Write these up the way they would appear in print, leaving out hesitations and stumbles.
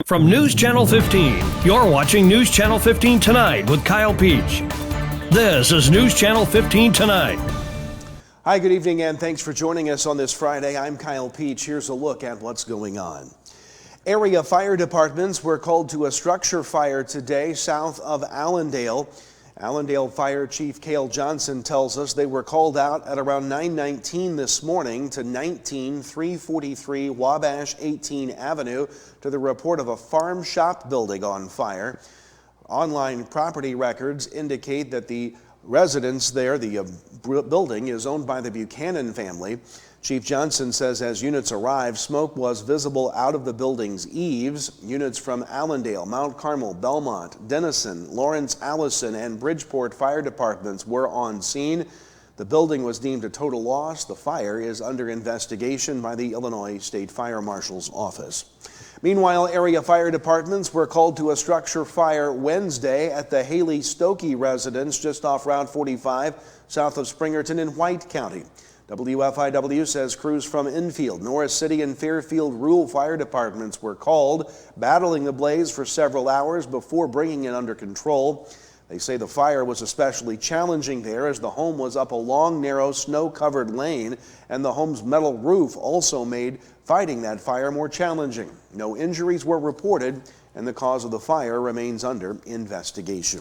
From News Channel 15, you're watching News Channel 15 Tonight with Kyle Peach. This is News Channel 15 Tonight. Hi, good evening, and thanks for joining us on this Friday. I'm Kyle Peach. Here's a look at what's going on. Area fire departments were called to a structure fire today south of Allendale. Allendale Fire Chief Cale Johnson tells us they were called out at around 9:19 this morning to 19343 Wabash 18 Avenue to the report of a farm shop building on fire. Online property records indicate that the residence there, the building, is owned by the Buchanan family. Chief Johnson says as units arrived, smoke was visible out of the building's eaves. Units from Allendale, Mount Carmel, Belmont, Denison, Lawrence, Allison, and Bridgeport fire departments were on scene. The building was deemed a total loss. The fire is under investigation by the Illinois State Fire Marshal's office. Meanwhile, area fire departments were called to a structure fire Wednesday at the Haley Stokey residence just off Route 45 south of Springerton in White County. WFIW says crews from Enfield, Norris City, and Fairfield rural fire departments were called, battling the blaze for several hours before bringing it under control. They say the fire was especially challenging there as the home was up a long, narrow, snow-covered lane, and the home's metal roof also made fighting that fire more challenging. No injuries were reported, and the cause of the fire remains under investigation.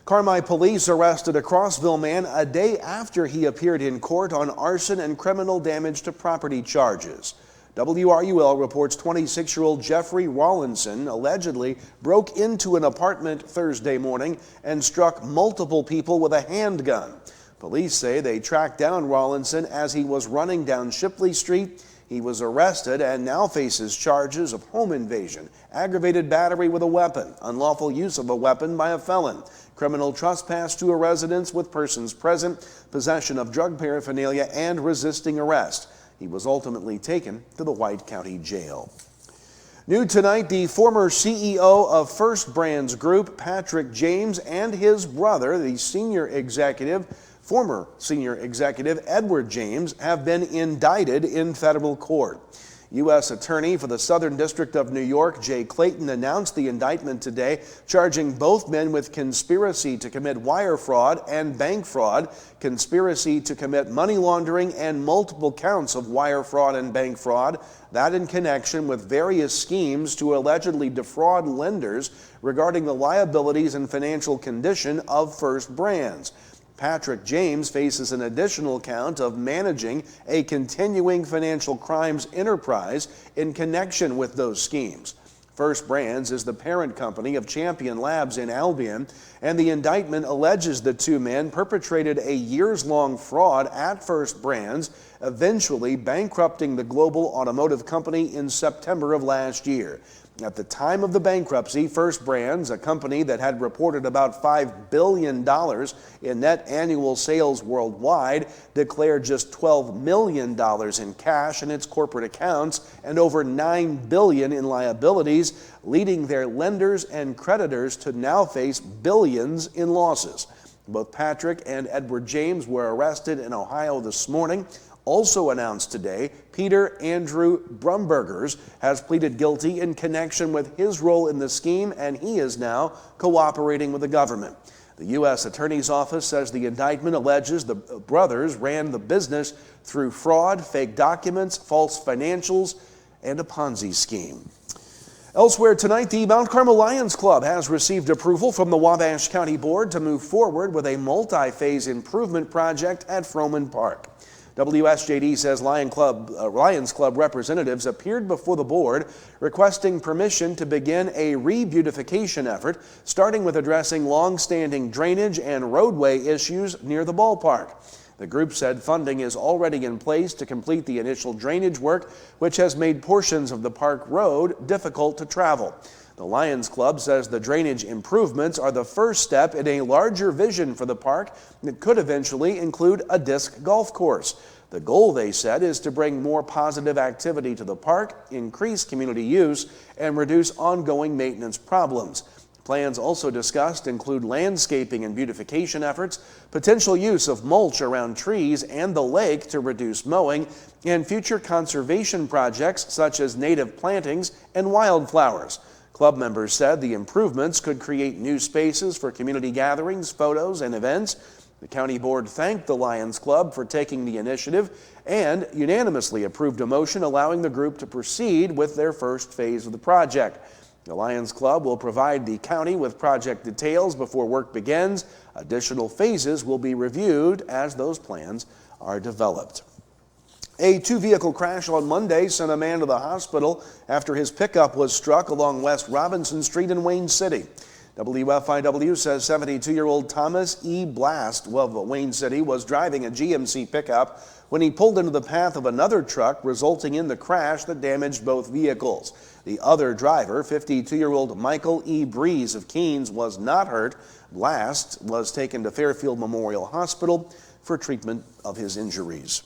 Carmi police arrested a Crossville man a day after he appeared in court on arson and criminal damage to property charges. WRUL reports 26-year-old Jeffrey Rawlinson allegedly broke into an apartment Thursday morning and struck multiple people with a handgun. Police say they tracked down Rawlinson as he was running down Shipley Street. He was arrested and now faces charges of home invasion, aggravated battery with a weapon, unlawful use of a weapon by a felon, criminal trespass to a residence with persons present, possession of drug paraphernalia, and resisting arrest. He was ultimately taken to the White County Jail. New tonight, the former CEO of First Brands Group, Patrick James, and his brother, the former senior executive Edward James, have been indicted in federal court. U.S. Attorney for the Southern District of New York, Jay Clayton, announced the indictment today, charging both men with conspiracy to commit wire fraud and bank fraud, conspiracy to commit money laundering, and multiple counts of wire fraud and bank fraud, that in connection with various schemes to allegedly defraud lenders regarding the liabilities and financial condition of First Brands. Patrick James faces an additional count of managing a continuing financial crimes enterprise in connection with those schemes. First Brands is the parent company of Champion Labs in Albion, and the indictment alleges the two men perpetrated a years-long fraud at First Brands, eventually bankrupting the global automotive company in September of last year. At the time of the bankruptcy, First Brands, a company that had reported about $5 billion in net annual sales worldwide, declared just $12 million in cash in its corporate accounts and over $9 billion in liabilities, leading their lenders and creditors to now face billions in losses. Both Patrick and Edward James were arrested in Ohio this morning. Also announced today, Peter Andrew Brumbergers has pleaded guilty in connection with his role in the scheme, and he is now cooperating with the government. The U.S. Attorney's Office says the indictment alleges the brothers ran the business through fraud, fake documents, false financials, and a Ponzi scheme. Elsewhere tonight, the Mount Carmel Lions Club has received approval from the Wabash County Board to move forward with a multi-phase improvement project at Froman Park. WSJD says Lions Club representatives appeared before the board requesting permission to begin a re-beautification effort, starting with addressing long-standing drainage and roadway issues near the ballpark. The group said funding is already in place to complete the initial drainage work, which has made portions of the park road difficult to travel. The Lions Club says the drainage improvements are the first step in a larger vision for the park that could eventually include a disc golf course. The goal, they said, is to bring more positive activity to the park, increase community use, and reduce ongoing maintenance problems. Plans also discussed include landscaping and beautification efforts, potential use of mulch around trees and the lake to reduce mowing, and future conservation projects such as native plantings and wildflowers. Club members said the improvements could create new spaces for community gatherings, photos, and events. The county board thanked the Lions Club for taking the initiative and unanimously approved a motion allowing the group to proceed with their first phase of the project. The Lions Club will provide the county with project details before work begins. Additional phases will be reviewed as those plans are developed. A two-vehicle crash on Monday sent a man to the hospital after his pickup was struck along West Robinson Street in Wayne City. WFIW says 72-year-old Thomas E. Blast of Wayne City was driving a GMC pickup when he pulled into the path of another truck, resulting in the crash that damaged both vehicles. The other driver, 52-year-old Michael E. Breeze of Keens, was not hurt. Blast was taken to Fairfield Memorial Hospital for treatment of his injuries.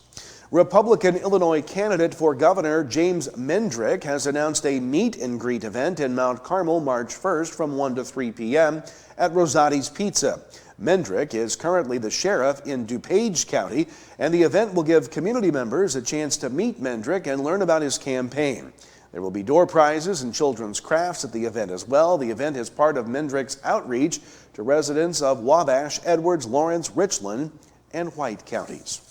Republican Illinois candidate for governor James Mendrick has announced a meet and greet event in Mount Carmel March 1st from 1 to 3 p.m. at Rosati's Pizza. Mendrick is currently the sheriff in DuPage County, and the event will give community members a chance to meet Mendrick and learn about his campaign. There will be door prizes and children's crafts at the event as well. The event is part of Mendrick's outreach to residents of Wabash, Edwards, Lawrence, Richland, and White counties.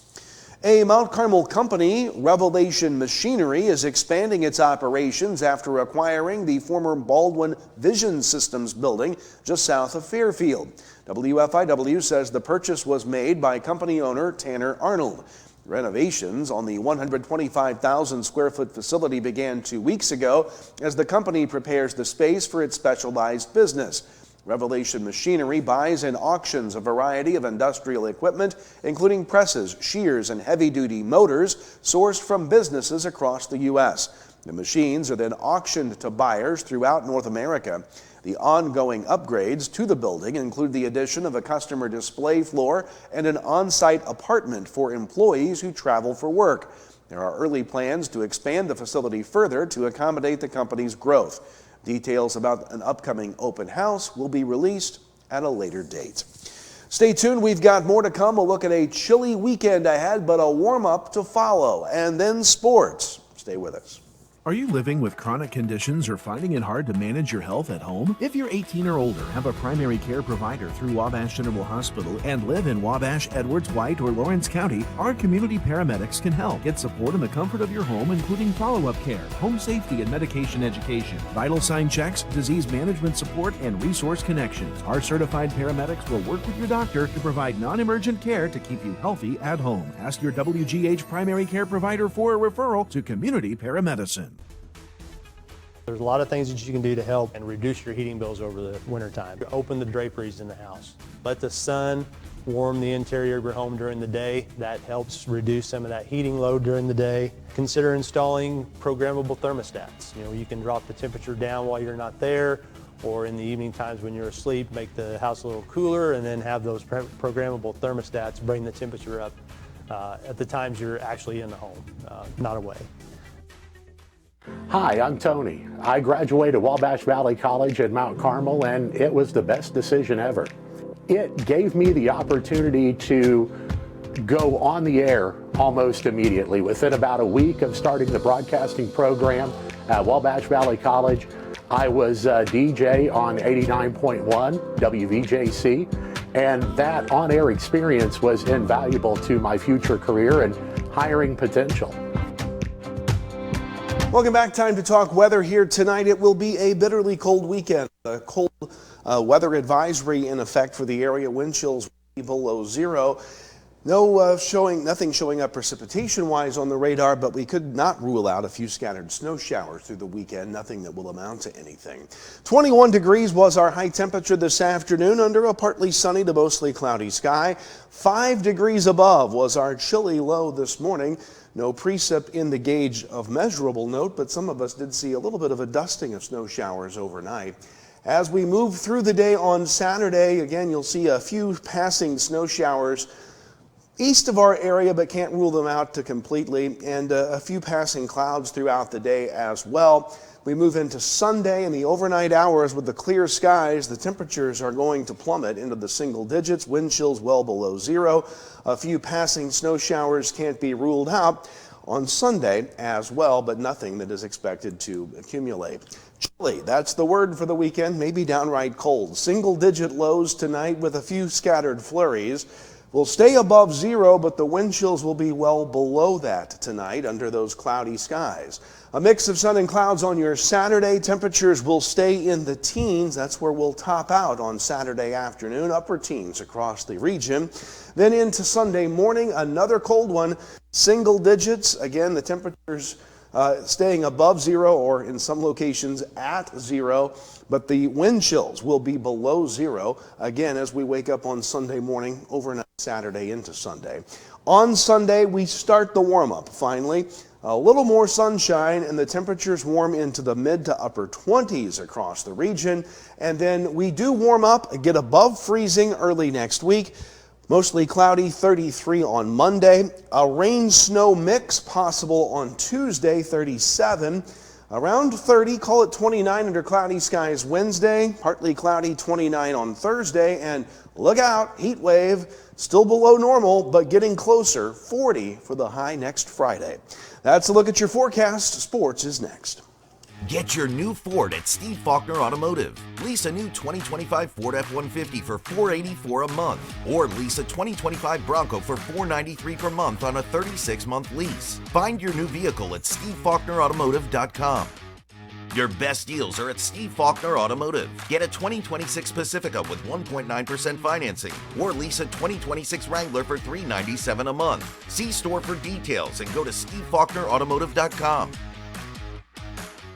A Mount Carmel company, Revelation Machinery, is expanding its operations after acquiring the former Baldwin Vision Systems building just south of Fairfield. WFIW says the purchase was made by company owner Tanner Arnold. Renovations on the 125,000 square foot facility began 2 weeks ago as the company prepares the space for its specialized business. Revelation Machinery buys and auctions a variety of industrial equipment, including presses, shears, and heavy-duty motors sourced from businesses across the U.S. The machines are then auctioned to buyers throughout North America. The ongoing upgrades to the building include the addition of a customer display floor and an on-site apartment for employees who travel for work. There are early plans to expand the facility further to accommodate the company's growth. Details about an upcoming open house will be released at a later date. Stay tuned, we've got more to come. We'll look at a chilly weekend ahead, but a warm-up to follow, and then sports. Stay with us. Are you living with chronic conditions or finding it hard to manage your health at home? If you're 18 or older, have a primary care provider through Wabash General Hospital, and live in Wabash, Edwards, White, or Lawrence County, our community paramedics can help. Get support in the comfort of your home, including follow-up care, home safety and medication education, vital sign checks, disease management support, and resource connections. Our certified paramedics will work with your doctor to provide non-emergent care to keep you healthy at home. Ask your WGH primary care provider for a referral to community paramedicine. There's a lot of things that you can do to help and reduce your heating bills over the wintertime. Open the draperies in the house. Let the sun warm the interior of your home during the day. That helps reduce some of that heating load during the day. Consider installing programmable thermostats. You can drop the temperature down while you're not there, or in the evening times when you're asleep, make the house a little cooler, and then have those programmable thermostats bring the temperature up at the times you're actually in the home, not away. Hi, I'm Tony. I graduated Wabash Valley College at Mount Carmel, and it was the best decision ever. It gave me the opportunity to go on the air almost immediately. Within about a week of starting the broadcasting program at Wabash Valley College, I was a DJ on 89.1 WVJC, and that on-air experience was invaluable to my future career and hiring potential. Welcome back. Time to talk weather here tonight. It will be a bitterly cold weekend. A cold weather advisory in effect for the area. Wind chills below zero. Nothing showing up precipitation-wise on the radar, but we could not rule out a few scattered snow showers through the weekend. Nothing that will amount to anything. 21 degrees was our high temperature this afternoon under a partly sunny to mostly cloudy sky. 5 degrees above was our chilly low this morning. No precip in the gauge of measurable note, but some of us did see a little bit of a dusting of snow showers overnight. As we move through the day on Saturday, again, you'll see a few passing snow showers east of our area, but can't rule them out completely, and a few passing clouds throughout the day as well. We move into Sunday in the overnight hours with the clear skies. The temperatures are going to plummet into the single digits, wind chills well below zero. A few passing snow showers can't be ruled out on Sunday as well, but nothing that is expected to accumulate. Chilly, that's the word for the weekend, maybe downright cold. Single-digit lows tonight with a few scattered flurries. We'll stay above zero, but the wind chills will be well below that tonight under those cloudy skies. A mix of sun and clouds on your Saturday. Temperatures will stay in the teens. That's where we'll top out on Saturday afternoon, upper teens across the region. Then into Sunday morning, another cold one, single digits. Again, the temperatures staying above zero or in some locations at zero, but the wind chills will be below zero again as we wake up on Sunday morning, overnight Saturday into Sunday. On Sunday, we start the warm-up finally. A little more sunshine and the temperatures warm into the mid to upper 20s across the region. And then we do warm up, get above freezing early next week. Mostly cloudy, 33 on Monday. A rain-snow mix possible on Tuesday, 37. Around 30, call it 29 under cloudy skies Wednesday. Partly cloudy, 29 on Thursday. And look out, heat wave, still below normal, but getting closer, 40 for the high next Friday. That's a look at your forecast. Sports is next. Get your new Ford at Steve Faulkner Automotive. Lease a new 2025 Ford F-150 for $484 a month, or lease a 2025 Bronco for $493 per month on a 36-month lease. Find your new vehicle at SteveFaulknerAutomotive.com. Your best deals are at Steve Faulkner Automotive. Get a 2026 Pacifica with 1.9% financing, or lease a 2026 Wrangler for $397 a month. See store for details and go to SteveFaulknerAutomotive.com.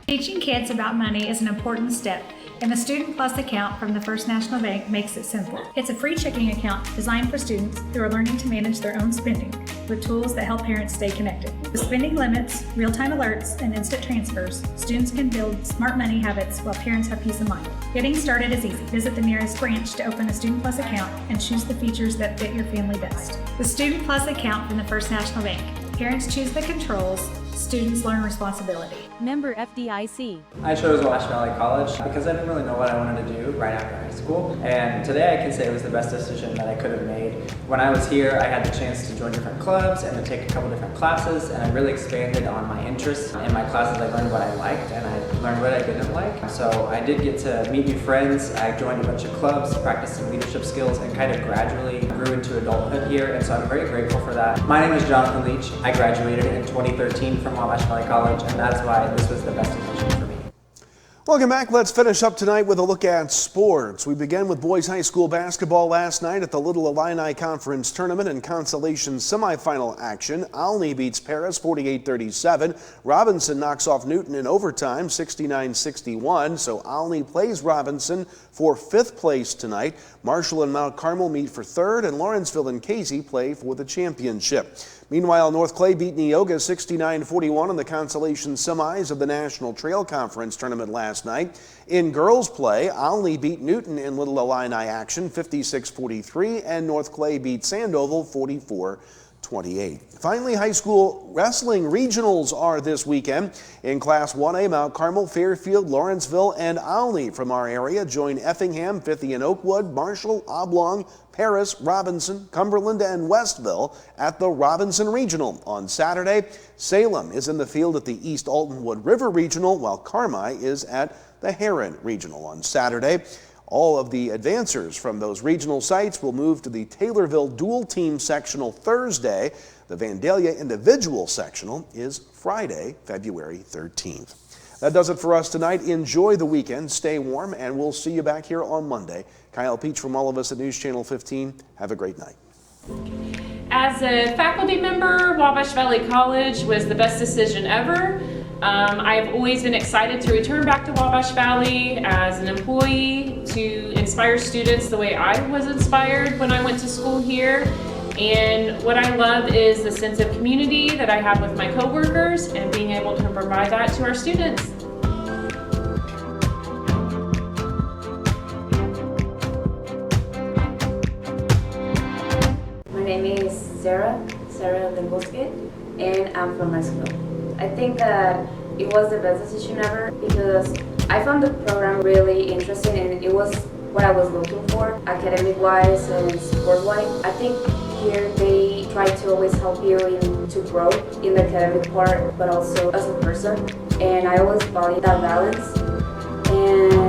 Teaching kids about money is an important step, and the Student Plus account from the First National Bank makes it simple. It's a free checking account designed for students who are learning to manage their own spending with tools that help parents stay connected. With spending limits, real-time alerts, and instant transfers, students can build smart money habits while parents have peace of mind. Getting started is easy. Visit the nearest branch to open a Student Plus account and choose the features that fit your family best. The Student Plus account from the First National Bank. Parents choose the controls, students learn responsibility. Member FDIC. I chose Wabash Valley College because I didn't really know what I wanted to do right after high school. And today I can say it was the best decision that I could have made. When I was here, I had the chance to join different clubs and to take a couple different classes, and I really expanded on my interests. In my classes, I learned what I liked and I learned what I didn't like. So I did get to meet new friends. I joined a bunch of clubs, practiced some leadership skills, and kind of gradually grew into adulthood here. And so I'm very grateful for that. My name is Jonathan Leach. I graduated in 2013 from Wabash Valley College, and that's why this was the best decision for me. Welcome back. Let's finish up tonight with a look at sports. We began with boys high school basketball last night at the Little Illini Conference Tournament and Consolation semifinal action. Alney beats Paris 48-37. Robinson knocks off Newton in overtime 69-61. So Alney plays Robinson for 5th place tonight. Marshall and Mount Carmel meet for 3rd, and Lawrenceville and Casey play for the championship. Meanwhile, North Clay beat Neoga 69-41 in the consolation semis of the National Trail Conference Tournament last night. In girls play, Alney beat Newton in Little Illini action 56-43, and North Clay beat Sandoval 44-28. Finally, high school wrestling regionals are this weekend. In Class 1A, Mount Carmel, Fairfield, Lawrenceville, and Alney from our area join Effingham, Fythie and Oakwood, Marshall, Oblong, Paris, Robinson, Cumberland, and Westville at the Robinson Regional. On Saturday, Salem is in the field at the East Altonwood River Regional, while Carmi is at the Heron Regional on Saturday. All of the advancers from those regional sites will move to the Taylorville Dual Team Sectional Thursday. The Vandalia Individual Sectional is Friday, February 13th. That does it for us tonight. Enjoy the weekend, stay warm, and we'll see you back here on Monday. Kyle Peach from all of us at News Channel 15. Have a great night. As a faculty member, Wabash Valley College was the best decision ever. I've always been excited to return back to Wabash Valley as an employee to inspire students the way I was inspired when I went to school here. And what I love is the sense of community that I have with my coworkers and being able to provide that to our students. My name is Sarah Lembosque, and I'm from Mexico. I think that it was the best decision ever because I found the program really interesting and it was what I was looking for, academic-wise and sport-wise. I think here they try to always help you to grow in the academic part, but also as a person. And I always value that balance. and